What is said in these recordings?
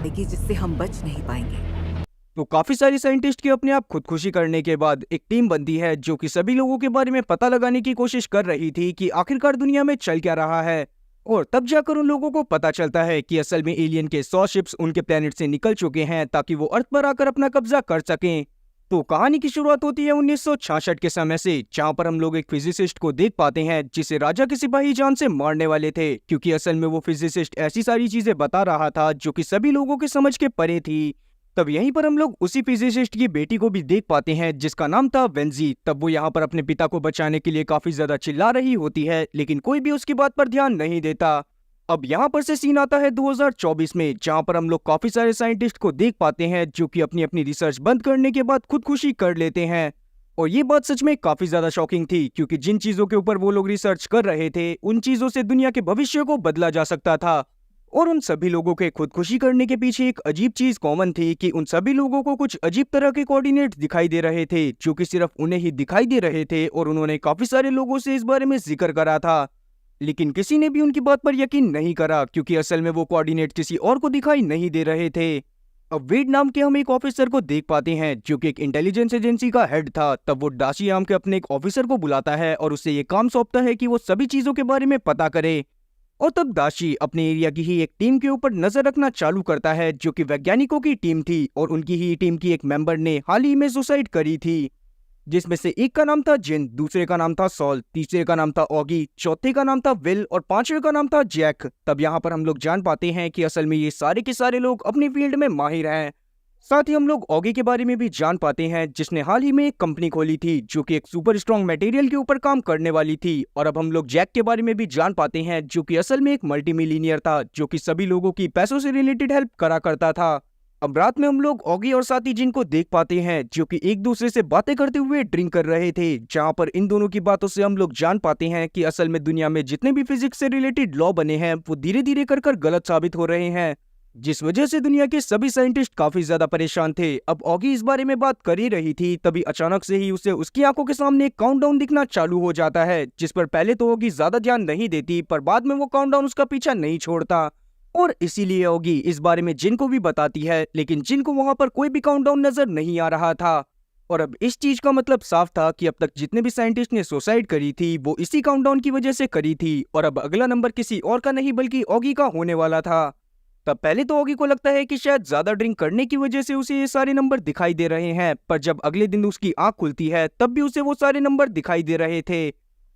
आएगी जिससे हम बच नहीं पाएंगे। तो काफी सारी साइंटिस्ट की अपने आप खुदकुशी करने के बाद एक टीम बनती है जो कि सभी लोगों के बारे में पता लगाने की कोशिश कर रही थी कि आखिरकार दुनिया में चल क्या रहा है। और तब जाकर उन लोगों को पता चलता है कि असल में एलियन के 100 शिप्स उनके प्लेनेट से निकल चुके हैं ताकि वो अर्थ पर आकर अपना कब्जा कर सकें। तो कहानी की शुरुआत होती है 1966 के समय से, जहां पर हम लोग एक फिजिसिस्ट को देख पाते हैं जिसे राजा के सिपाही जान से मारने वाले थे, क्योंकि असल में वो फिजिसिस्ट ऐसी सारी चीजें बता रहा था जो कि सभी लोगों के समझ के परे थी। तब यहीं पर हम लोग उसी फिजिसिस्ट की बेटी को भी देख पाते हैं जिसका नाम था वेंजी। तब वो यहाँ पर अपने पिता को बचाने के लिए काफी ज्यादा चिल्ला रही होती है, लेकिन कोई भी उसकी बात पर ध्यान नहीं देता। अब यहाँ पर से सीन आता है 2024 में, जहाँ पर हम लोग काफी सारे साइंटिस्ट को देख पाते हैं जो कि अपनी अपनी रिसर्च बंद करने के बाद खुदकुशी कर लेते हैं। और ये बात सच में काफी ज्यादा शॉकिंग थी, क्योंकि जिन चीजों के ऊपर वो लोग रिसर्च कर रहे थे उन चीजों से दुनिया के भविष्य को बदला जा सकता था। और उन सभी लोगों के खुदकुशी करने के पीछे एक अजीब चीज कॉमन थी कि उन सभी लोगों को कुछ अजीब तरह के कोऑर्डिनेट्स दिखाई दे रहे थे जो कि सिर्फ उन्हें ही दिखाई दे रहे थे, और उन्होंने काफी सारे लोगों से इस बारे में जिक्र करा था। लेकिन किसी ने भी उनकी बात पर यकीन नहीं करा, क्योंकि असल में वो कोऑर्डिनेट किसी और को दिखाई नहीं दे रहे थे। अब वेड नाम के हम एक ऑफिसर को देख पाते हैं जो कि एक इंटेलिजेंस एजेंसी का हेड था। तब वो डाशी नाम के अपने एक ऑफिसर को बुलाता है और उससे ये काम सौंपता है कि वो सभी चीजों के बारे में पता करे। और तब दाशी अपने एरिया की ही एक टीम के ऊपर नजर रखना चालू करता है जो कि वैज्ञानिकों की टीम थी, और उनकी ही टीम की एक मेंबर ने हाल ही में सुसाइड करी थी, जिसमें से एक का नाम था जिन, दूसरे का नाम था सॉल, तीसरे का नाम था ऑगी, चौथे का नाम था विल और पांचवे का नाम था जैक। तब यहाँ पर हम लोग जान पाते हैं कि असल में ये सारे के सारे लोग अपनी फील्ड में माहिर हैं। साथ ही हम लोग ऑगी के बारे में भी जान पाते हैं जिसने हाल ही में एक कंपनी खोली थी जो कि एक सुपर स्ट्रॉन्ग मटेरियल के ऊपर काम करने वाली थी। और अब हम लोग जैक के बारे में भी जान पाते हैं जो कि असल में एक मल्टी मिलीनियर था जो कि सभी लोगों की पैसों से रिलेटेड हेल्प करा करता था। अब रात में हम लोग ऑगी और साथी जिन को देख पाते हैं जो कि एक दूसरे से बातें करते हुए ड्रिंक कर रहे थे, जहां पर इन दोनों की बातों से हम लोग जान पाते हैं कि असल में दुनिया में जितने भी फिजिक्स से रिलेटेड लॉ बने हैं वो धीरे धीरे कर कर गलत साबित हो रहे हैं, जिस वजह से दुनिया के सभी साइंटिस्ट काफी ज्यादा परेशान थे। अब ऑगी इस बारे में बात कर ही रही थी, तभी अचानक से ही उसे उसकी आंखों के सामने एक काउंटडाउन दिखना चालू हो जाता है, जिस पर पहले तो ऑगी ज्यादा ध्यान नहीं देती, पर बाद में वो काउंटडाउन उसका पीछा नहीं छोड़ता। और इसीलिए ऑगी इस बारे में जिन को भी बताती है, लेकिन जिन को वहां पर कोई भी काउंटडाउन नजर नहीं आ रहा था। और अब इस चीज का मतलब साफ था कि अब तक जितने भी साइंटिस्ट ने सुसाइड करी थी वो इसी काउंटडाउन की वजह से करी थी, और अब अगला नंबर किसी और का नहीं बल्कि ऑगी का होने वाला था। तब पहले तो ऑगी को लगता है कि शायद ज्यादा ड्रिंक करने की वजह से उसे ये सारे नंबर दिखाई दे रहे हैं, पर जब अगले दिन उसकी आंख खुलती है तब भी उसे वो सारे नंबर दिखाई दे रहे थे।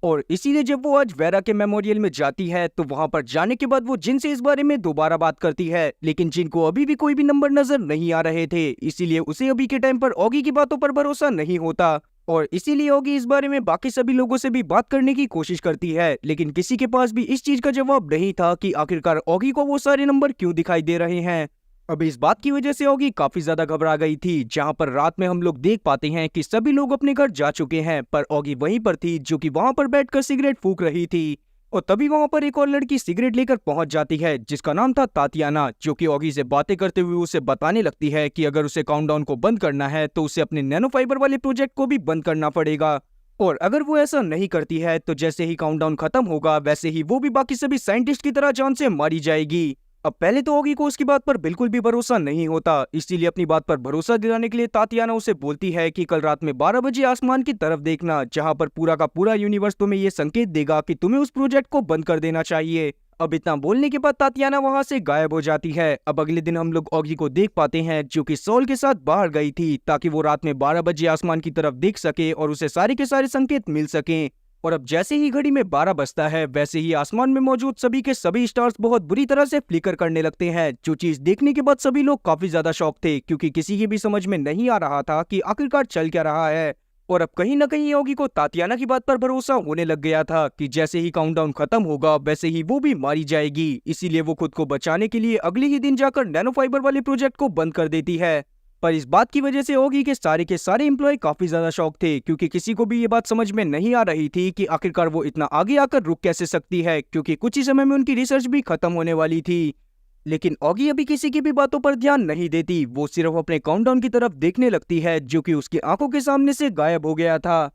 और इसीलिए जब वो आज वेरा के मेमोरियल में जाती है तो वहां पर जाने के बाद वो जिन से इस बारे में दोबारा बात करती है, लेकिन जिन को अभी भी कोई भी नंबर नजर नहीं आ रहे थे, इसीलिए उसे अभी के टाइम पर ऑगी की बातों पर भरोसा नहीं होता। और इसीलिए ऑगी इस बारे में बाकी सभी लोगों से भी बात करने की कोशिश करती है, लेकिन किसी के पास भी इस चीज का जवाब नहीं था कि आखिरकार ऑगी को वो सारे नंबर क्यों दिखाई दे रहे हैं। अब इस बात की वजह से ऑगी काफी ज्यादा घबरा गई थी, जहां पर रात में हम लोग देख पाते हैं कि सभी लोग अपने घर जा चुके हैं, पर ऑगी वहीं पर थी जो कि वहां पर बैठकर सिगरेट फूंक रही थी। और तभी वहां पर एक और लड़की सिगरेट लेकर पहुंच जाती है जिसका नाम था तातियाना, जो कि ऑगी से बातें करते हुए उसे बताने लगती है कि अगर उसे काउंटडाउन को बंद करना है तो उसे अपने नैनो फाइबर वाले प्रोजेक्ट को भी बंद करना पड़ेगा, और अगर वो ऐसा नहीं करती है तो जैसे ही काउंटडाउन खत्म होगा वैसे ही वो भी बाकी सभी साइंटिस्ट की तरह जान से मारी जाएगी। अब पहले तो ऑगी को उसकी बात पर बिल्कुल भी भरोसा नहीं होता, इसीलिए अपनी बात पर भरोसा दिलाने के लिए तातियाना उसे बोलती है कि कल रात में 12 बजे आसमान की तरफ देखना, जहां पर पूरा का पूरा यूनिवर्स तुम्हें ये संकेत देगा कि तुम्हें उस प्रोजेक्ट को बंद कर देना चाहिए। अब इतना बोलने के बाद तातियाना वहां से गायब हो जाती है। अब अगले दिन हम लोग ऑगी को देख पाते हैं जो कि सॉल के साथ बाहर गई थी ताकि वो रात में 12 बजे आसमान की तरफ देख सके और उसे सारे के सारे संकेत मिल सकें। और अब जैसे ही घड़ी में 12 बजता है वैसे ही आसमान में मौजूद सभी के सभी स्टार्स बहुत बुरी तरह से फ्लिकर करने लगते हैं, जो चीज देखने के बाद सभी लोग काफी ज्यादा शॉक थे, क्योंकि किसी की भी समझ में नहीं आ रहा था कि आखिरकार चल क्या रहा है। और अब कहीं ना कहीं योगी को तातियाना की बात पर भरोसा होने लग गया था कि जैसे ही काउंटडाउन खत्म होगा वैसे ही वो भी मारी जाएगी, इसीलिए वो खुद को बचाने के लिए अगले ही दिन जाकर नैनो फाइबर वाले प्रोजेक्ट को बंद कर देती है। पर इस बात की वजह से होगी कि सारे के सारे एम्प्लॉय काफी ज्यादा शॉक थे, क्योंकि किसी को भी ये बात समझ में नहीं आ रही थी कि आखिरकार वो इतना आगे आकर रुक कैसे सकती है, क्योंकि कुछ ही समय में उनकी रिसर्च भी खत्म होने वाली थी। लेकिन ऑगी अभी किसी की भी बातों पर ध्यान नहीं देती, वो सिर्फ अपने काउंटडाउन की तरफ देखने लगती है जो कि उसकी आंखों के सामने से गायब हो गया था।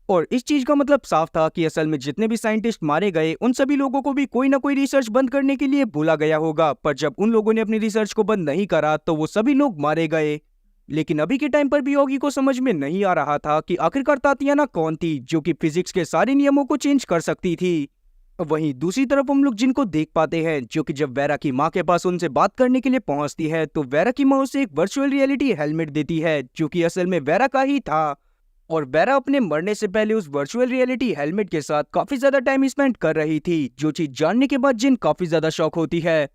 और इस चीज का मतलब साफ था कि असल में जितने भी साइंटिस्ट मारे गए उन सभी लोगों को भी कोई ना कोई रिसर्च बंद करने के लिए बोला गया होगा, पर जब उन लोगों ने अपनी रिसर्च को बंद नहीं करा तो वो सभी लोग मारे गए। लेकिन अभी के टाइम पर भी ऑगी को समझ में नहीं आ रहा था कि आखिरकार तातियाना कौन थी जो कि फिजिक्स के सारे नियमों को चेंज कर सकती थी। वहीं दूसरी तरफ हम लोग जिनको देख पाते हैं जो कि जब वेरा की माँ के पास उनसे बात करने के लिए पहुंचती है तो वेरा की माँ उसे एक वर्चुअल रियलिटी हेलमेट देती है जो कि असल में वेरा का ही था। और वेरा अपने मरने से पहले उस वर्चुअल रियलिटी हेलमेट के साथ काफी ज्यादा टाइम स्पेंड कर रही थी, जो चीज जानने के बाद जिन काफी ज्यादा शौक होती है।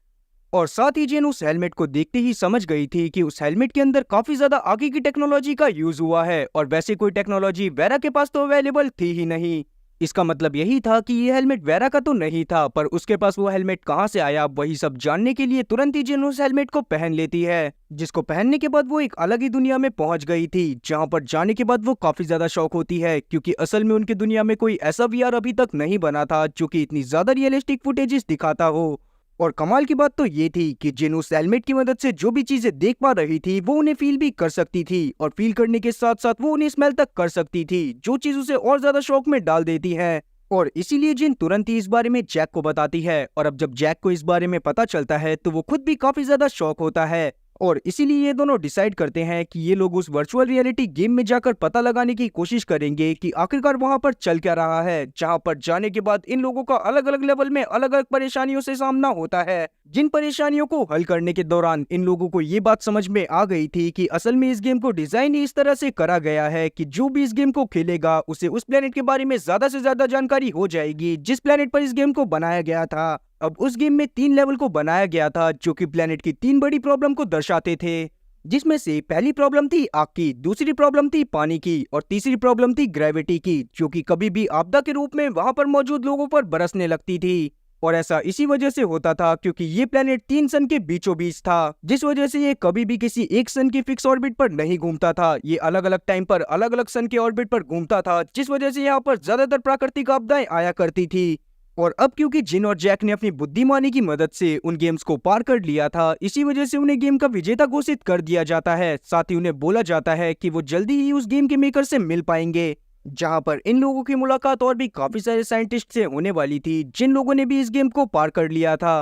और साथ ही जिन उस हेलमेट को देखते ही समझ गई थी कि उस हेलमेट के अंदर काफी ज्यादा आगे की टेक्नोलॉजी का यूज हुआ है, और वैसे कोई टेक्नोलॉजी वेरा के पास तो अवेलेबल थी ही नहीं। इसका मतलब यही था कि ये हेलमेट वेरा का तो नहीं था, पर उसके पास वो हेलमेट कहाँ से आया वही सब जानने के लिए तुरंत ही जिन उस हेलमेट को पहन लेती है, जिसको पहनने के बाद वो एक अलग ही दुनिया में पहुंच गई थी, जहां पर जाने के बाद वो काफी ज्यादा शौक होती है क्योंकि असल में उनकी दुनिया में कोई ऐसा वीआर अभी तक नहीं बना था जो कि इतनी ज्यादा रियलिस्टिक फुटेजेस दिखाता हो। और कमाल की बात तो ये थी कि जिन उस हेलमेट की मदद से जो भी चीजें देख पा रही थी वो उन्हें फील भी कर सकती थी, और फील करने के साथ साथ वो उन्हें स्मेल तक कर सकती थी, जो चीज उसे और ज्यादा शौक में डाल देती है। और इसीलिए जिन तुरंत ही इस बारे में जैक को बताती है, और अब जब जैक को इस बारे में पता चलता है तो वो खुद भी काफी ज्यादा शौक होता है। और इसीलिए ये दोनों डिसाइड करते हैं कि ये लोग उस वर्चुअल रियलिटी गेम में जाकर पता लगाने की कोशिश करेंगे कि आखिरकार वहां पर चल क्या रहा है, जहां पर जाने के बाद इन लोगों का अलग अलग लेवल में अलग अलग परेशानियों से सामना होता है, जिन परेशानियों को हल करने के दौरान इन लोगों को ये बात समझ में आ गई थी कि असल में इस गेम को डिजाइन ही इस तरह से करा गया है कि जो भी इस गेम को खेलेगा उसे उस प्लेनेट के बारे में ज्यादा से ज्यादा जानकारी हो जाएगी जिस प्लेनेट पर इस गेम को बनाया गया था। अब उस गेम में 3 लेवल को बनाया गया था जो कि प्लेनेट की 3 बड़ी प्रॉब्लम को दर्शाते थे, जिसमें से पहली प्रॉब्लम थी आग की, दूसरी प्रॉब्लम थी पानी की, और तीसरी प्रॉब्लम थी ग्रेविटी की, जो कि कभी भी आपदा के रूप में वहां पर मौजूद लोगों पर बरसने लगती थी। और ऐसा इसी वजह से होता था क्योंकि ये प्लेनेट 3 सन के बीचों बीच था, जिस वजह से ये कभी भी किसी एक सन की फिक्स ऑर्बिट पर नहीं घूमता था। ये अलग अलग टाइम पर अलग अलग सन के ऑर्बिट पर घूमता था, जिस वजह से यहाँ पर ज्यादातर प्राकृतिक आपदाएं आया करती थी। और अब क्योंकि जिन और जैक ने अपनी बुद्धिमानी की मदद से उन गेम्स को पार कर लिया था, इसी वजह से उन्हें गेम का विजेता घोषित कर दिया जाता है। साथ ही उन्हें बोला जाता है कि वो जल्दी ही उस गेम के मेकर से मिल पाएंगे, जहां पर इन लोगों की मुलाकात और भी काफी सारे साइंटिस्ट से होने वाली थी जिन लोगों ने भी इस गेम को पार कर लिया था।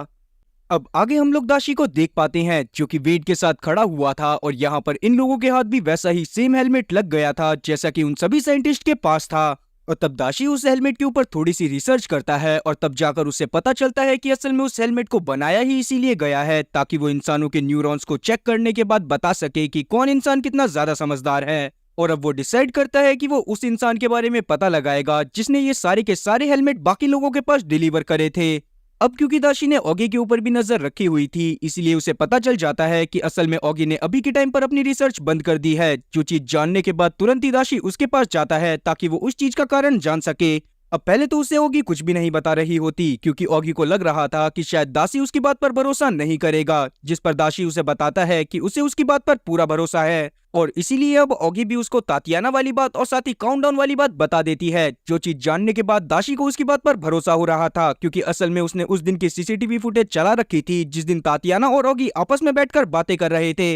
अब आगे हम लोग दाशी को देख पाते हैं जो कि वेड के साथ खड़ा हुआ था, और यहाँ पर इन लोगों के हाथ भी वैसा ही सेम हेलमेट लग गया था जैसा कि उन सभी साइंटिस्ट के पास था। और तब दाशी उस हेलमेट के ऊपर थोड़ी सी रिसर्च करता है, और तब जाकर उसे पता चलता है कि असल में उस हेलमेट को बनाया ही इसीलिए गया है ताकि वो इंसानों के न्यूरॉन्स को चेक करने के बाद बता सके कि कौन इंसान कितना ज्यादा समझदार है। और अब वो डिसाइड करता है कि वो उस इंसान के बारे में पता लगाएगा जिसने ये सारे के सारे हेलमेट बाकी लोगों के पास डिलीवर करे थे। अब क्योंकि दाशी ने ऑगी के ऊपर भी नजर रखी हुई थी, इसलिए उसे पता चल जाता है कि असल में ऑगी ने अभी के टाइम पर अपनी रिसर्च बंद कर दी है, जो चीज जानने के बाद तुरंत ही दाशी उसके पास जाता है ताकि वो उस चीज का कारण जान सके। अब पहले तो उसे ऑगी कुछ भी नहीं बता रही होती क्योंकि ऑगी को लग रहा था कि शायद दासी उसकी बात पर भरोसा नहीं करेगा, जिस पर दाशी उसे बताता है कि उसे उसकी बात पर पूरा भरोसा है। और इसीलिए अब ऑगी भी उसको तातियाना वाली बात और साथ ही काउंटडाउन वाली बात बता देती है, जो चीज जानने के बाद दाशी को उसकी बात पर भरोसा हो रहा था क्योंकि असल में उसने उस दिन की सीसीटीवी फुटेज चला रखी थी जिस दिन तातियाना और ऑगी आपस में बैठकर बातें कर रहे थे।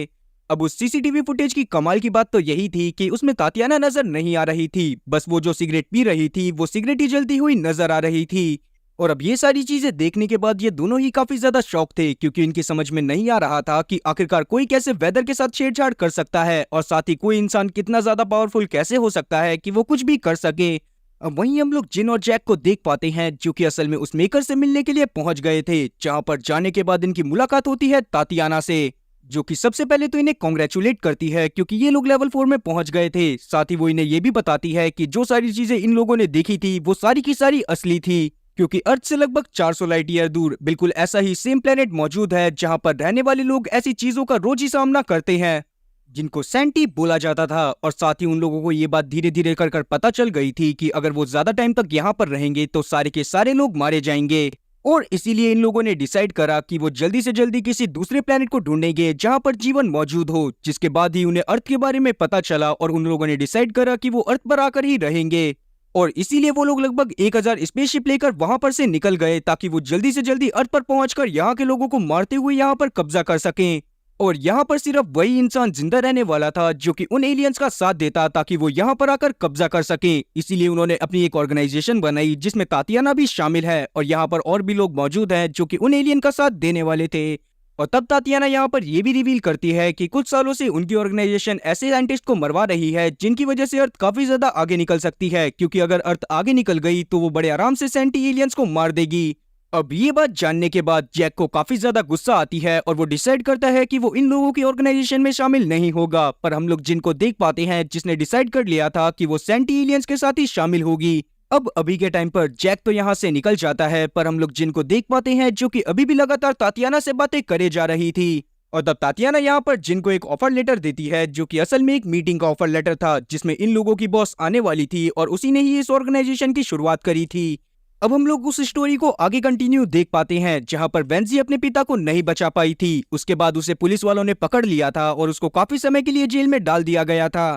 अब उस सीसीटीवी फुटेज की कमाल की बात तो यही थी कि उसमें तातियाना नजर नहीं आ रही थी, बस वो जो सिगरेट पी रही थी वो सिगरेट ही जलती हुई नजर आ रही थी। और अब ये सारी चीजें देखने के बाद ये दोनों ही काफी ज्यादा शॉक थे क्योंकि इनकी समझ में नहीं आ रहा था कि आखिरकार कोई कैसे वेदर के साथ छेड़छाड़ कर सकता है, और साथ ही कोई इंसान कितना ज्यादा पावरफुल कैसे हो सकता है कि वो कुछ भी कर सके। अब वहीं हम लोग जिन और जैक को देख पाते हैं जो कि असल में उस मेकर से मिलने के लिए पहुंच गए थे, जहां पर जाने के बाद इनकी मुलाकात होती है तातियाना से, जो कि सबसे पहले तो इन्हें कॉन्ग्रेचुलेट करती है क्योंकि ये लोग लेवल 4 में पहुंच गए थे। साथ ही वो इन्हें ये भी बताती है कि जो सारी चीजें इन लोगों ने देखी थी वो सारी की सारी असली थी, क्योंकि अर्थ से लगभग 400 लाइट ईयर दूर बिल्कुल ऐसा ही सेम प्लेनेट मौजूद है जहां पर रहने वाले लोग ऐसी चीजों का रोज ही सामना करते हैं जिनको सेंटी बोला जाता था। और साथ ही उन लोगों को ये बात धीरे धीरे कर पता चल गई थी कि अगर वो ज्यादा टाइम तक यहाँ पर रहेंगे तो सारे के सारे लोग मारे जाएंगे, और इसीलिए इन लोगों ने डिसाइड करा कि वो जल्दी से जल्दी किसी दूसरे प्लेनेट को ढूंढेंगे जहां पर जीवन मौजूद हो। जिसके बाद ही उन्हें अर्थ के बारे में पता चला और उन लोगों ने डिसाइड करा कि वो अर्थ पर आकर ही रहेंगे, और इसीलिए वो लोग लगभग 1000 स्पेसशिप लेकर वहां पर से निकल गए ताकि वो जल्दी से जल्दी अर्थ पर पहुंचकर यहाँ के लोगों को मारते हुए यहाँ पर कब्जा कर सकें। और यहाँ पर सिर्फ वही इंसान जिंदा रहने वाला था जो कि उन एलियंस का साथ देता ताकि वो यहाँ पर आकर कब्जा कर सके। इसीलिए उन्होंने अपनी एक ऑर्गेनाइजेशन बनाई जिसमें तातियाना भी शामिल है और यहाँ पर और भी लोग मौजूद हैं जो कि उन एलियन का साथ देने वाले थे। और तब तातियाना यहाँ पर ये भी रिवील करती है कि कुछ सालों से उनकी ऑर्गेनाइजेशन ऐसे साइंटिस्ट को मरवा रही है जिनकी वजह से अर्थ काफी ज्यादा आगे निकल सकती है, क्योंकि अगर अर्थ आगे निकल गई तो वो बड़े आराम से सेंटी एलियंस को मार देगी। अब ये बात जानने के बाद जैक को काफी ज्यादा गुस्सा आती है और वो डिसाइड करता है कि वो इन लोगों की ऑर्गेनाइजेशन में शामिल नहीं होगा। पर हम लोग जिनको देख पाते हैं जिसने डिसाइड कर लिया था कि वो सेंटी एलियंस के साथ ही शामिल होगी। अब अभी के टाइम पर जैक तो यहाँ से निकल जाता है, पर हम लोग जिनको देख पाते हैं जो कि अभी भी लगातार तातियाना से बातें करे जा रही थी। और तब तातियाना यहाँ पर जिनको एक ऑफर लेटर देती है जो कि असल में एक मीटिंग का ऑफर लेटर था जिसमें इन लोगों की बॉस आने वाली थी और उसी ने ही इस ऑर्गेनाइजेशन की शुरुआत करी थी। अब हम लोग उस स्टोरी को आगे कंटिन्यू देख पाते हैं जहां पर वेंजी अपने पिता को नहीं बचा पाई थी। उसके बाद उसे पुलिस वालों ने पकड़ लिया था और उसको काफी समय के लिए जेल में डाल दिया गया था।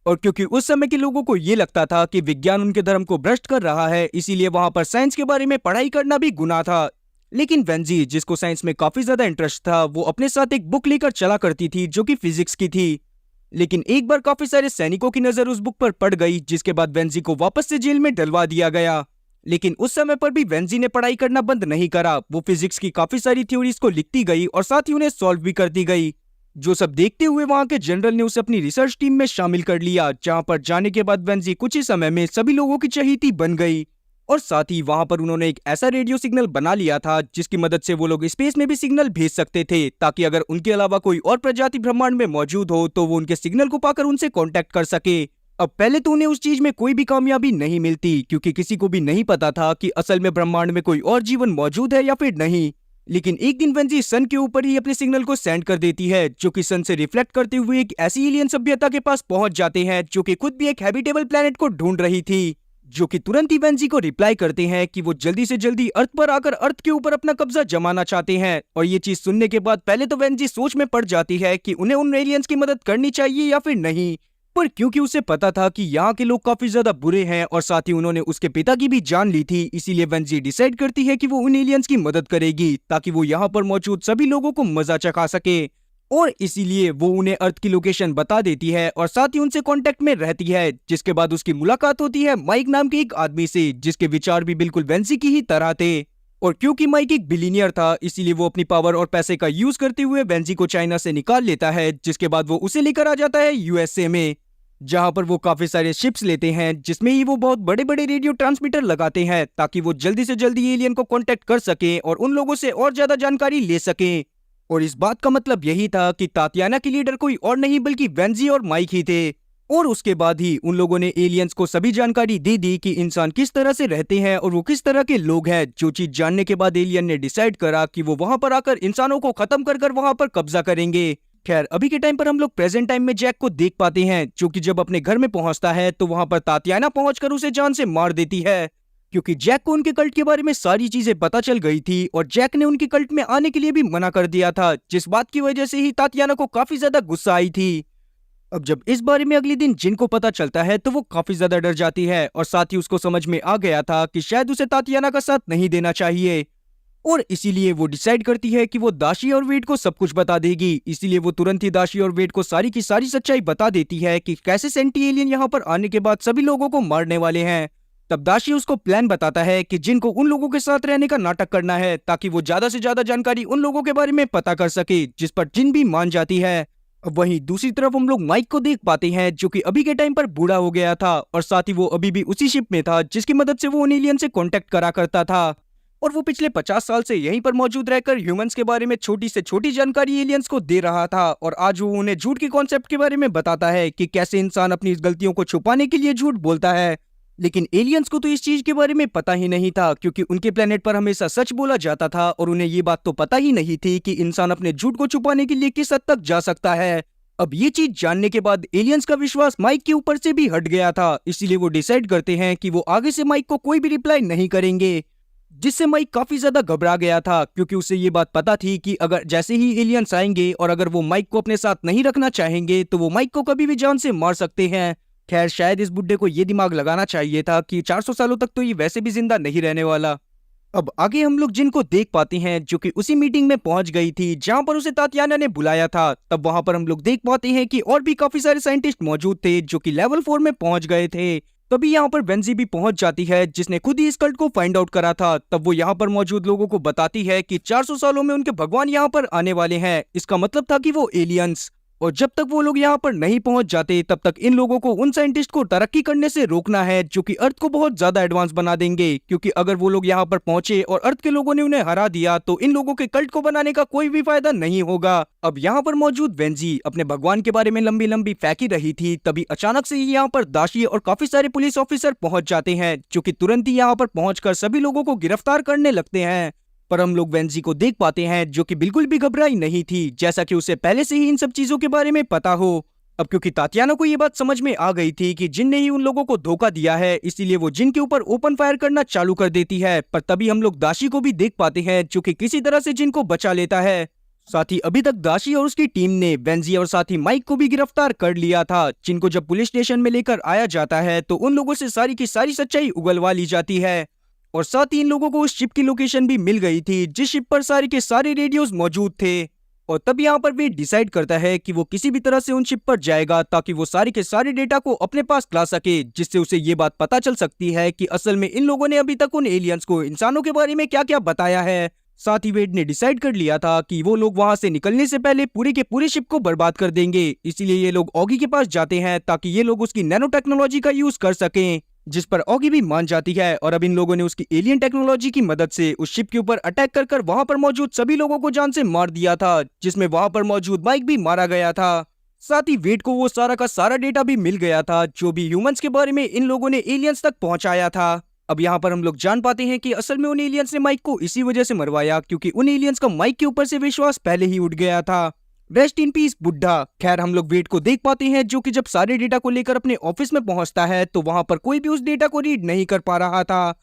और क्योंकि उस समय के लोगों को ये लगता था कि विज्ञान उनके धर्म को भ्रष्ट कर रहा है, इसीलिए वहां पर साइंस के बारे में पढ़ाई करना भी गुनाह था। लेकिन वेंजी, जिसको साइंस में काफी ज्यादा इंटरेस्ट था, वो अपने साथ एक बुक लेकर चला करती थी जो कि फिजिक्स की थी। लेकिन एक बार काफी सारे सैनिकों की नजर उस बुक पर पड़ गई, जिसके बाद वेंजी को वापस से जेल में डलवा दिया गया। लेकिन उस समय पर भी वेंजी ने पढ़ाई करना बंद नहीं करा। वो फिजिक्स की काफी सारी थ्योरीज को लिखती गई और साथ ही उन्हें सॉल्व भी करती गई। जो सब देखते हुए वहां के जनरल ने उसे अपनी रिसर्च टीम में शामिल कर लिया, जहां पर जाने के बाद वेंजी कुछ ही समय में सभी लोगों की चहेती बन गई। और साथ ही वहां पर उन्होंने एक ऐसा रेडियो सिग्नल बना लिया था जिसकी मदद से वो लोग स्पेस में भी सिग्नल भेज सकते थे, ताकि अगर उनके अलावा कोई और प्रजाति ब्रह्मांड में मौजूद हो तो वो उनके सिग्नल को पाकर उनसे कांटेक्ट कर सके। अब पहले तो उन्हें उस चीज में कोई भी कामयाबी नहीं मिलती, क्योंकि किसी को भी नहीं पता था कि असल में ब्रह्मांड में कोई और जीवन मौजूद है या फिर नहीं। लेकिन एक दिन वेंजी सन के ऊपर ही अपने सिग्नल को सेंड कर देती है, जो कि सन से रिफ्लेक्ट करते हुए एक ऐसी एलियन सभ्यता के पास पहुंच जाते हैं जो कि खुद भी एक हैबिटेबल प्लेनेट को ढूंढ रही थी, जो कि तुरंत ही वेंजी को रिप्लाई करते हैं कि वो जल्दी से जल्दी अर्थ पर आकर अर्थ के ऊपर अपना कब्जा जमाना चाहते हैं। और ये चीज सुनने के बाद पहले तो वेंजी सोच में पड़ जाती है कि उन्हें उन एलियंस की मदद करनी चाहिए या फिर नहीं। पर क्योंकि उसे पता था कि यहाँ के लोग काफी ज्यादा बुरे हैं और साथ ही उन्होंने उसके पिता की भी जान ली थी, इसीलिए वेंजी डिसाइड करती है कि वो उन एलियंस की मदद करेगी ताकि वो यहाँ पर मौजूद सभी लोगों को मजा चखा सके। और इसीलिए वो उन्हें अर्थ की लोकेशन बता देती है और साथ ही उनसे कांटेक्ट में रहती है। जिसके बाद उसकी मुलाकात होती है माइक नाम के एक आदमी से, जिसके विचार भी बिल्कुल वेंजी की ही तरह थे। और क्योंकि माइक एक बिलीनियर था, इसीलिए वो अपनी पावर और पैसे का यूज करते हुए वेंजी को चाइना से निकाल लेता है, जिसके बाद वो उसे लेकर आ जाता है यूएसए में, जहां पर वो काफी सारे शिप्स लेते हैं, जिसमें ही वो बहुत बड़े बड़े रेडियो ट्रांसमीटर लगाते हैं ताकि वो जल्दी से जल्दी एलियन को कांटेक्ट कर सके और उन लोगों से और ज्यादा जानकारी ले सके। और इस बात का मतलब यही था कि तातियाना की लीडर कोई और नहीं बल्कि वेंजी और माइक ही थे। और उसके बाद ही उन लोगों ने एलियंस को सभी जानकारी दे दी कि इंसान किस तरह से रहते हैं और वो किस तरह के लोग हैं। जो चीज जानने के बाद एलियन ने डिसाइड करा कि वो वहां पर आकर इंसानों को खत्म कर वहां पर कब्जा करेंगे। खैर, अभी के टाइम पर हम लोग प्रेजेंट टाइम में जैक को देख पाते हैं, जो कि जब अपने घर में पहुंचता है तो वहां पर तातियाना पहुंचकर उसे जान से मार देती है, क्योंकि जैक को उनके कल्ट के बारे में सारी चीजें पता चल गई थी और जैक ने उनके कल्ट में आने के लिए भी मना कर दिया था, जिस बात की वजह से ही तातियाना को काफी ज्यादा गुस्सा आई थी। अब जब इस बारे में अगले दिन जिन को पता चलता है तो वो काफी ज्यादा डर जाती है और साथ ही उसको समझ में आ गया था कि शायद उसे तातियाना का साथ नहीं देना चाहिए। और इसीलिए वो डिसाइड करती है कि वो दाशी और वेड को सब कुछ बता देगी। इसीलिए वो तुरंत ही दाशी और वेड को सारी की सारी सच्चाई बता देती है कि कैसे सेंटी एलियन यहाँ पर आने के बाद सभी लोगों को मारने वाले हैं। तब दाशी उसको प्लान बताता है कि जिन को उन लोगों के साथ रहने का नाटक करना है, ताकि वो ज्यादा से ज्यादा जानकारी उन लोगों के बारे में पता कर सके, जिस पर जिन भी मान जाती है। वहीं दूसरी तरफ हम लोग माइक को देख पाते हैं, जो कि अभी के टाइम पर बूढ़ा हो गया था और साथ ही वो अभी भी उसी शिप में था जिसकी मदद से वो उन एलियन से कांटेक्ट करा करता था। और वो पिछले 50 साल से यहीं पर मौजूद रहकर ह्यूमंस के बारे में छोटी से छोटी जानकारी एलियंस को दे रहा था। और आज वो उन्हें झूठ के कॉन्सेप्ट के बारे में बताता है कि कैसे इंसान अपनी इस गलतियों को छुपाने के लिए झूठ बोलता है। लेकिन एलियंस को तो इस चीज के बारे में पता ही नहीं था, क्योंकि उनके प्लेनेट पर हमेशा सच बोला जाता था और उन्हें ये बात तो पता ही नहीं थी कि इंसान अपने झूठ को छुपाने के लिए किस हद तक जा सकता है। अब ये चीज जानने के बाद एलियंस का विश्वास माइक के ऊपर से भी हट गया था, इसीलिए वो डिसाइड करते हैं कि वो आगे से माइक को कोई भी रिप्लाई नहीं करेंगे, जिससे माइक काफी ज्यादा घबरा गया था, क्योंकि उसे ये बात पता थी कि अगर जैसे ही एलियंस आएंगे और अगर वो माइक को अपने साथ नहीं रखना चाहेंगे तो वो माइक को कभी भी जान से मार सकते हैं। खैर, शायद इस बुड्ढे को ये दिमाग लगाना चाहिए था कि 400 सालों तक तो ये वैसे भी जिंदा नहीं रहने वाला। अब आगे हम लोग जिनको देख पाते हैं जो कि उसी मीटिंग में पहुंच गई थी जहां पर उसे तातियाना ने बुलाया था, तब वहां पर हम लोग देख पाते हैं कि और भी काफी सारे साइंटिस्ट मौजूद थे जो कि लेवल 4 में पहुंच गए थे। तभी यहाँ पर वेंजी भी पहुंच जाती है जिसने खुद ही इस कल्ट को फाइंड आउट करा था। तब वो यहाँ पर मौजूद लोगों को बताती है कि 400 सालों में उनके भगवान यहाँ पर आने वाले हैं। इसका मतलब था कि वो एलियंस। और जब तक वो लोग यहाँ पर नहीं पहुंच जाते तब तक इन लोगों को उन साइंटिस्ट को तरक्की करने से रोकना है जो कि अर्थ को बहुत ज्यादा एडवांस बना देंगे, क्योंकि अगर वो लोग यहाँ पर पहुंचे और अर्थ के लोगों ने उन्हें हरा दिया तो इन लोगों के कल्ट को बनाने का कोई भी फायदा नहीं होगा। अब यहाँ पर मौजूद वेंजी अपने भगवान के बारे में लंबी लंबी फेंकी रही थी, तभी अचानक से ही यहाँ पर दाशी और काफी सारे पुलिस ऑफिसर पहुंच जाते हैं जो कि तुरंत ही यहाँ पर पहुंचकर सभी लोगों को गिरफ्तार करने लगते हैं। पर हम लोग वेंजी को देख पाते हैं जो कि बिल्कुल भी घबराई नहीं थी, जैसा कि उसे पहले से ही इन सब चीजों के बारे में पता हो। अब क्योंकि तातियाना को ये बात समझ में आ गई थी कि जिन ने ही उन लोगों को धोखा दिया है, इसीलिए वो जिन के ऊपर ओपन फायर करना चालू कर देती है। पर तभी हम लोग दाशी को भी देख पाते हैं जो कि किसी तरह से जिन को बचा लेता है। साथ ही अभी तक दाशी और उसकी टीम ने वेंजी और साथ ही माइक को भी गिरफ्तार कर लिया था, जिनको जब पुलिस स्टेशन में लेकर आया जाता है तो उन लोगों से सारी की सारी सच्चाई उगलवा ली जाती है। और साथ ही इन लोगों को उस शिप की लोकेशन भी मिल गई थी जिस शिप पर सारे के सारे रेडियोस मौजूद थे। और तब यहाँ पर वे डिसाइड करता है कि वो किसी भी तरह से उन शिप पर जाएगा ताकि वो सारे के सारे डेटा को अपने पास ला सके, जिससे उसे ये बात पता चल सकती है कि असल में इन लोगों ने अभी तक उन एलियंस को इंसानों के बारे में क्या क्या बताया है। साथ ही वेड ने डिसाइड कर लिया था कि वो लोग वहां से निकलने से पहले पूरे के पूरे शिप को बर्बाद कर देंगे, इसीलिए ये लोग ऑगी के पास जाते हैं ताकि ये लोग उसकी नैनो टेक्नोलॉजी का यूज कर सकें, जिस पर ऑगी भी मान जाती है। और अब इन लोगों ने उसकी एलियन टेक्नोलॉजी की मदद से उस शिप के ऊपर अटैक कर कर वहां पर मौजूद सभी लोगों को जान से मार दिया था, जिसमें वहां पर मौजूद माइक भी मारा गया था। साथ ही वेड को वो सारा का सारा डेटा भी मिल गया था जो भी ह्यूमंस के बारे में इन लोगों ने एलियंस तक पहुंचाया था। अब यहाँ पर हम लोग जान पाते हैं कि असल में उन एलियंस ने माइक को इसी वजह से मरवाया क्योंकि उन एलियंस का माइक के ऊपर से विश्वास पहले ही उठ गया था। रेस्ट इन पीस बुड्ढा। खैर हम लोग वेड को देख पाते हैं जो कि जब सारे डेटा को लेकर अपने ऑफिस में पहुंचता है तो वहां पर कोई भी उस डेटा को रीड नहीं कर पा रहा था,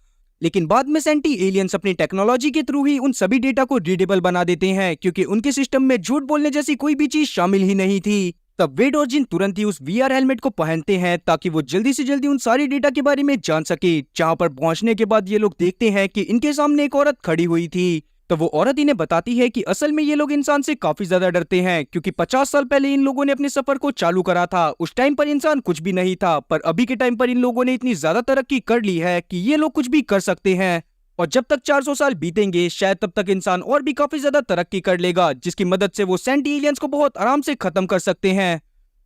लेकिन बाद में सेंटी एलियंस अपनी टेक्नोलॉजी के थ्रू ही उन सभी डेटा को रीडेबल बना देते हैं क्योंकि उनके सिस्टम में झूठ बोलने जैसी कोई भी चीज शामिल ही नहीं थी। तब वेड और जिन तुरंत ही उस वीआर हेलमेट को पहनते हैं ताकि वो जल्दी से जल्दी उन सारी डेटा के बारे में जान सके। जहां पर पहुंचने के बाद ये लोग देखते हैं कि इनके सामने एक औरत खड़ी हुई थी। तो वो औरत इन्हें बताती है कि असल में ये लोग इंसान से काफी ज्यादा डरते हैं क्योंकि 50 साल पहले इन लोगों ने अपने सफर को चालू करा था। उस टाइम पर इंसान कुछ भी नहीं था, पर अभी के टाइम पर इन लोगों ने इतनी ज्यादा तरक्की कर ली है कि ये लोग कुछ भी कर सकते हैं। और जब तक 400 साल बीतेंगे शायद तब तक इंसान और भी काफी ज्यादा तरक्की कर लेगा, जिसकी मदद से वो सेंटी एलियंस को बहुत आराम से खत्म कर सकते हैं।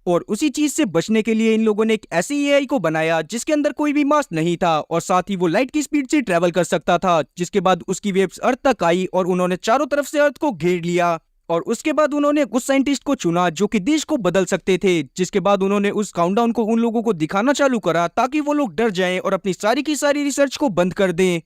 और उसी चीज से बचने के लिए इन लोगों ने एक ऐसी एआई को बनाया जिसके अंदर कोई भी मास्क नहीं था और साथ ही वो लाइट की स्पीड से ट्रेवल कर सकता था, जिसके बाद उसकी वेव्स अर्थ तक आई और उन्होंने चारों तरफ से अर्थ को घेर लिया। और उसके बाद उन्होंने उस साइंटिस्ट को चुना जो कि देश को बदल सकते थे, जिसके बाद उन्होंने उस काउंटडाउन को उन लोगों को दिखाना चालू करा ताकि वो लोग डर जाएं और अपनी सारी की सारी रिसर्च को बंद कर दें,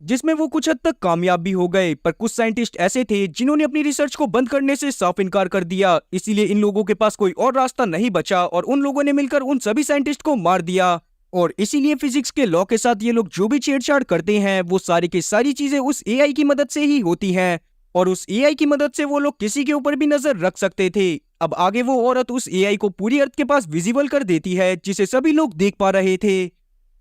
जिसमें वो कुछ हद तक कामयाब भी हो गए। पर कुछ साइंटिस्ट ऐसे थे जिन्होंने अपनी रिसर्च को बंद करने से साफ इनकार कर दिया, इसीलिए इन लोगों के पास कोई और रास्ता नहीं बचा और उन लोगों ने मिलकर उन सभी साइंटिस्ट को मार दिया। और इसीलिए फिजिक्स के लॉ के साथ ये लोग जो भी छेड़छाड़ करते हैं वो सारी की सारी चीजें उस एआई की मदद से ही होती हैं और उस एआई की मदद से वो लोग किसी के ऊपर भी नजर रख सकते थे। अब आगे वो औरत उस एआई को पूरी अर्थ के पास विजिबल कर देती है जिसे सभी लोग देख पा रहे थे,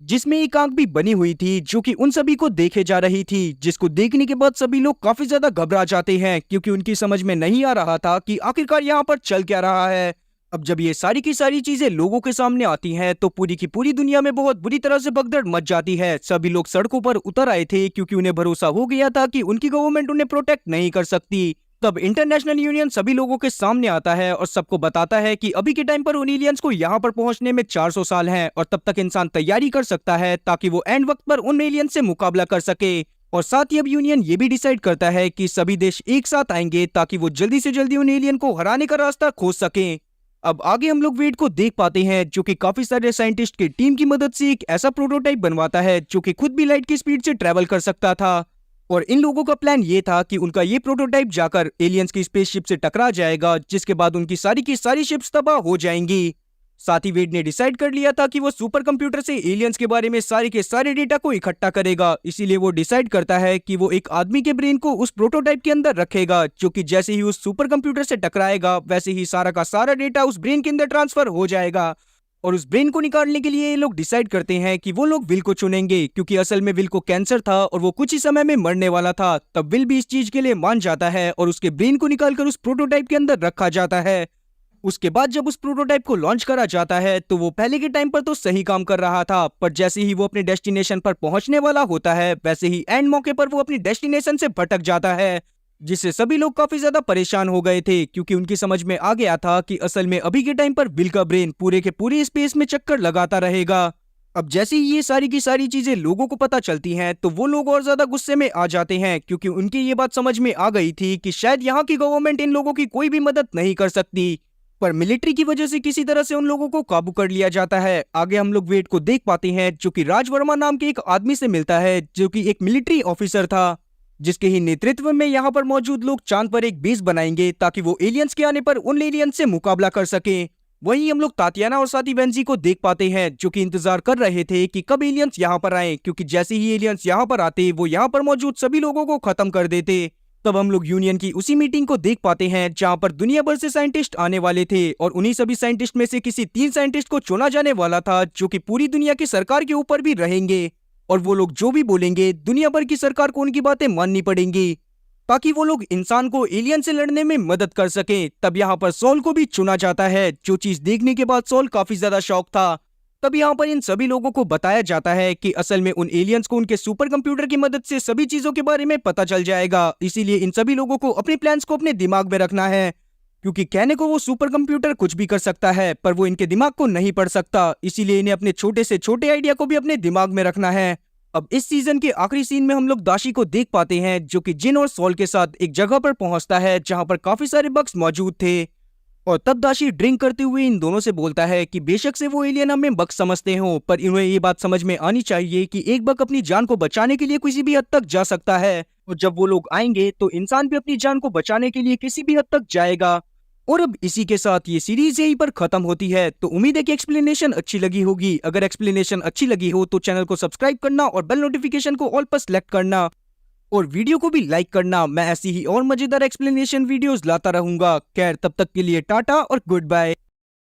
जिसमें एक आंख भी बनी हुई थी जो कि उन सभी को देखे जा रही थी, जिसको देखने के बाद सभी लोग काफी ज्यादा घबरा जाते हैं क्योंकि उनकी समझ में नहीं आ रहा था कि आखिरकार यहाँ पर चल क्या रहा है। अब जब ये सारी की सारी चीजें लोगों के सामने आती हैं तो पूरी की पूरी दुनिया में बहुत बुरी तरह से भगदड़ मच जाती है। सभी लोग सड़कों पर उतर आए थे क्योंकि उन्हें भरोसा हो गया था कि उनकी गवर्नमेंट उन्हें प्रोटेक्ट नहीं कर सकती। तब इंटरनेशनल यूनियन सभी लोगों के सामने आता है और सबको बताता है कि अभी के टाइम पर उन एलियंस को यहाँ पर पहुंचने में 400 साल हैं और तब तक इंसान तैयारी कर सकता है ताकि वो एंड वक्त पर उन एलियंस से मुकाबला कर सके। और साथ ही अब यूनियन ये भी डिसाइड करता है कि सभी देश एक साथ आएंगे ताकि वो जल्दी से जल्दी उन एलियन को हराने का रास्ता खोज सकें। अब आगे हम लोग वेड को देख पाते हैं जो कि काफी सारे साइंटिस्ट की टीम की मदद से एक ऐसा प्रोटोटाइप बनवाता है जो कि खुद भी लाइट की स्पीड से ट्रेवल कर सकता था। और इन लोगों का प्लान ये था कि उनका ये प्रोटोटाइप जाकर एलियंस की स्पेसशिप से टकरा जाएगा, जिसके बाद उनकी सारी की सारी शिप्स तबाह हो जाएंगी। साथ ही वेड ने डिसाइड कर लिया था कि वो सुपर कंप्यूटर से एलियंस के बारे में सारे के सारे डेटा को इकट्ठा करेगा, इसीलिए वो डिसाइड करता है कि वो एक आदमी के ब्रेन को उस प्रोटोटाइप के अंदर रखेगा, जो कि जैसे ही उस सुपर कंप्यूटर से टकराएगा वैसे ही सारा का सारा डेटा उस ब्रेन के अंदर ट्रांसफर हो जाएगा। और उस ब्रेन को निकालने के लिए ये लोग डिसाइड करते हैं कि वो लोग विल को चुनेंगे, क्योंकि असल में विल को कैंसर था और वो कुछ ही समय में मरने वाला था। तब विल भी इस चीज के लिए मान जाता है और उसके ब्रेन को निकालकर उस प्रोटोटाइप के अंदर रखा जाता है। उसके बाद जब उस प्रोटोटाइप को लॉन्च करा जाता है तो वो पहले के टाइम पर तो सही काम कर रहा था, पर जैसे ही वो अपने डेस्टिनेशन पर पहुंचने वाला होता है वैसे ही एंड मौके पर वो अपनी डेस्टिनेशन से भटक जाता है, जिससे सभी लोग काफी ज्यादा परेशान हो गए थे, क्योंकि उनकी समझ में आ गया था कि असल में अभी के टाइम पर विल का ब्रेन पूरे के पूरे स्पेस में चक्कर लगाता रहेगा। अब जैसे ही ये सारी की सारी चीजें लोगों को पता चलती हैं तो वो लोग और ज्यादा गुस्से में आ जाते हैं, क्योंकि उनकी ये बात समझ में आ गई थी कि शायद यहाँ की गवर्नमेंट इन लोगों की कोई भी मदद नहीं कर सकती। पर मिलिट्री की वजह से किसी तरह से उन लोगों को काबू कर लिया जाता है। आगे हम लोग वेट को देख पाते हैं जो कि राज वर्मा नाम के एक आदमी से मिलता है, जो कि एक मिलिट्री ऑफिसर था, जिसके ही नेतृत्व में यहाँ पर मौजूद लोग चांद पर एक बेस बनाएंगे ताकि वो एलियंस के आने पर उन एलियंस से मुकाबला कर सके। वहीं हम लोग तातियाना और साथी वेंजी को देख पाते हैं जो कि इंतजार कर रहे थे कि कब एलियंस यहाँ पर आए, क्योंकि जैसे ही एलियंस यहाँ पर आते वो यहाँ पर मौजूद सभी लोगों को खत्म कर देते। तब हम लोग यूनियन की उसी मीटिंग को देख पाते हैं जहां पर दुनिया भर से साइंटिस्ट आने वाले थे और उन्हीं सभी साइंटिस्ट में से किसी 3 साइंटिस्ट को चुना जाने वाला था जो कि पूरी दुनिया की सरकार के ऊपर भी रहेंगे, और वो लोग जो भी बोलेंगे दुनिया भर की सरकार को उनकी बातें माननी पड़ेंगी ताकि वो लोग इंसान को एलियन से लड़ने में मदद कर सकें। तब यहाँ पर सॉल को भी चुना जाता है, जो चीज देखने के बाद सॉल काफी ज्यादा शॉक था। तब यहाँ पर इन सभी लोगों को बताया जाता है कि असल में उन एलियंस को उनके सुपर कंप्यूटर की मदद से सभी चीजों के बारे में पता चल जाएगा, इसीलिए इन सभी लोगों को अपने प्लान्स को अपने दिमाग में रखना है, क्योंकि कहने को वो सुपर कंप्यूटर कुछ भी कर सकता है पर वो इनके दिमाग को नहीं पढ़ सकता, इसीलिए इन्हें अपने छोटे से छोटे आइडिया को भी अपने दिमाग में रखना है। अब इस सीजन के आखिरी सीन में हम लोग दाशी को देख पाते हैं जो कि जिन और सॉल के साथ एक जगह पर पहुंचता है जहां पर काफी सारे बग्स मौजूद थे, और तब दाशी ड्रिंक करते हुए इन दोनों से बोलता है कि बेशक से वो एलियन हमें बग समझते हो, पर इन्हें ये बात समझ में आनी चाहिए कि एक बग अपनी जान को बचाने के लिए किसी भी हद तक जा सकता है, और जब वो लोग आएंगे तो इंसान भी अपनी जान को बचाने के लिए किसी भी हद तक जाएगा। और अब इसी के साथ ये सीरीज यहीं पर खत्म होती है। तो उम्मीद है कि एक्सप्लेनेशन अच्छी लगी होगी। अगर एक्सप्लेनेशन अच्छी लगी हो तो चैनल को सब्सक्राइब करना और बेल नोटिफिकेशन को ऑल पर सेलेक्ट करना और वीडियो को भी लाइक करना। मैं ऐसी ही और मजेदार एक्सप्लेनेशन वीडियोस लाता रहूंगा। खैर तब तक के लिए टाटा और गुड बाय।